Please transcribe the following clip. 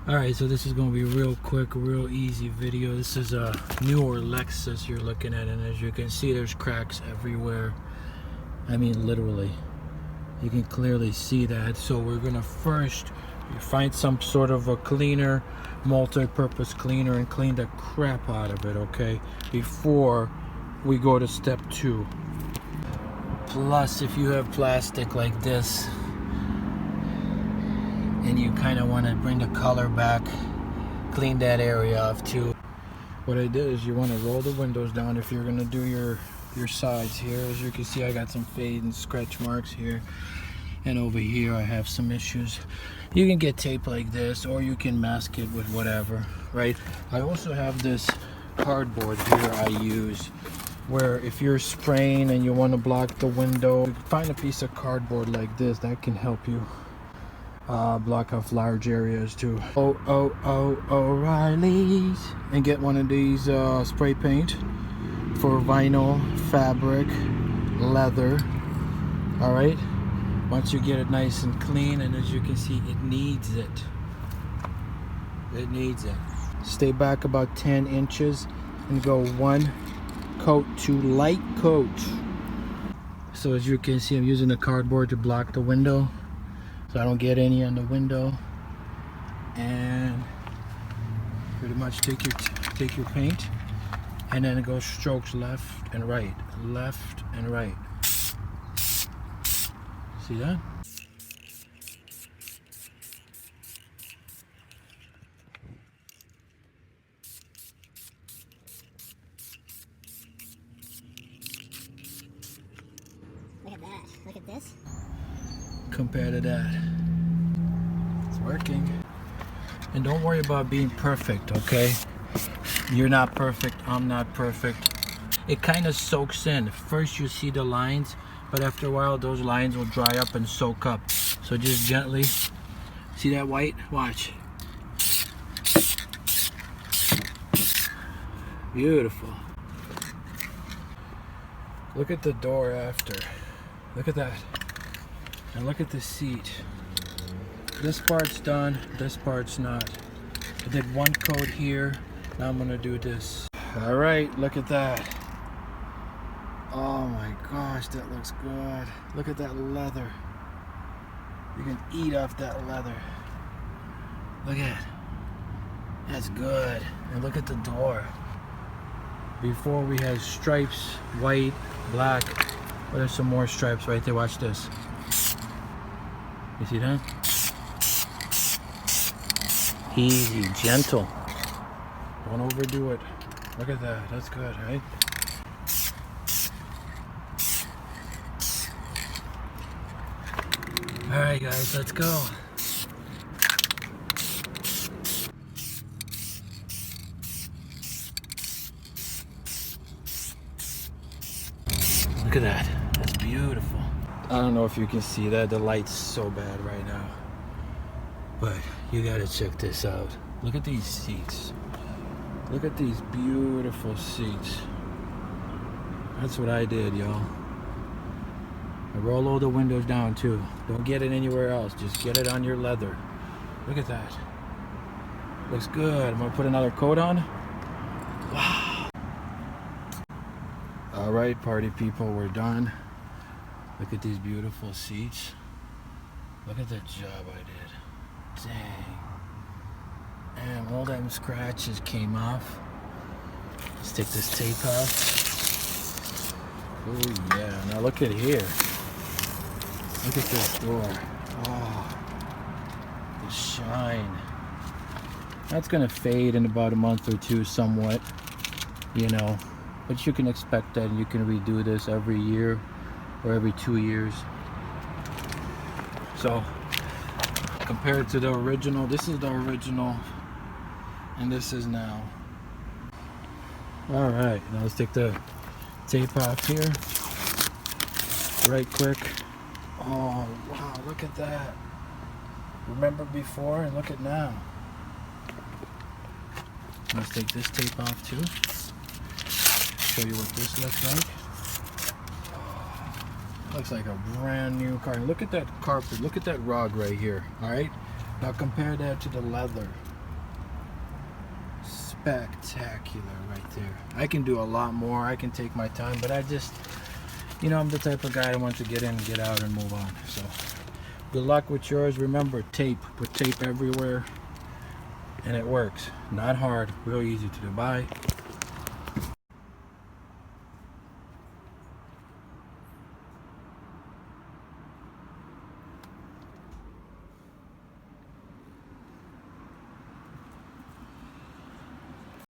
Alright, so this is going to be a real quick, real easy video. This is a newer Lexus you're looking at, and as you can see, there's cracks everywhere. I mean, literally. You can clearly see that. So we're going to first find some sort of a cleaner, multi-purpose cleaner, and clean the crap out of it, okay? Before we go to step 2. Plus, if you have plastic like this, and you kind of want to bring the color back, clean that area off too. What I did is you want to roll the windows down if you're going to do your sides here. As you can see, I got some fade and scratch marks here, and over here I have some issues. You can get tape like this, or you can mask it with whatever, right? I also have this cardboard here I use, where if you're spraying and you want to block the window, you can find a piece of cardboard like this that can help you block off large areas too. O'Reilly's, and get one of these spray paint for vinyl, fabric, leather. All right, once you get it nice and clean, and as you can see, it needs it. Stay back about 10 inches and go 1 coat to light coat. So as you can see, I'm using the cardboard to block the window, so I don't get any on the window. And pretty much take your paint, and then it goes strokes left and right, left and right. See that? Look at that. Look at this. Compare to that. It's working. And don't worry about being perfect, okay? You're not perfect, I'm not perfect. It kind of soaks in. First you see the lines, but after a while those lines will dry up and soak up. So just gently, see that white? Watch. Beautiful. Look at the door after. Look at that. And look at the seat. This part's done, this part's not. I did 1 coat here, now I'm gonna do this. All right, look at that. Oh my gosh, that looks good. Look at that leather. You can eat off that leather. Look at it. That's good. And look at the door. Before we had stripes, white, black. But there's some more stripes right there, watch this. You see that? Easy, gentle. Don't overdo it. Look at that, that's good, right? All right, guys, let's go. Look at that, that's beautiful. I don't know if you can see that, the light's so bad right now. But you gotta check this out. Look at these seats. Look at these beautiful seats. That's what I did, y'all. I roll all the windows down too. Don't get it anywhere else. Just get it on your leather. Look at that. Looks good. I'm gonna put another coat on. Wow. All right, party people, we're done. Look at these beautiful seats. Look at the job I did. Dang. And all them scratches came off. Let's take this tape off. Oh yeah, now look at here. Look at this door. Oh, the shine. That's gonna fade in about a month or two somewhat, you know. But you can expect that, and you can redo this every year or every 2 years. So, compared to the original, this is the original, and this is now. All right, now let's take the tape off here, right quick. Oh, wow, look at that. Remember before and look at now. Let's take this tape off too. Show you what this looks like. Looks like a brand new car. Look at that carpet. Look at that rug right here. All right. Now compare that to the leather. spectacular right there. I can do a lot more. I can take my time, but I just, you know, I'm the type of guy that wants to get in, get out, and move on. So good luck with yours. Remember, tape. Put tape everywhere, and it works. Not hard. Real easy to do. Bye.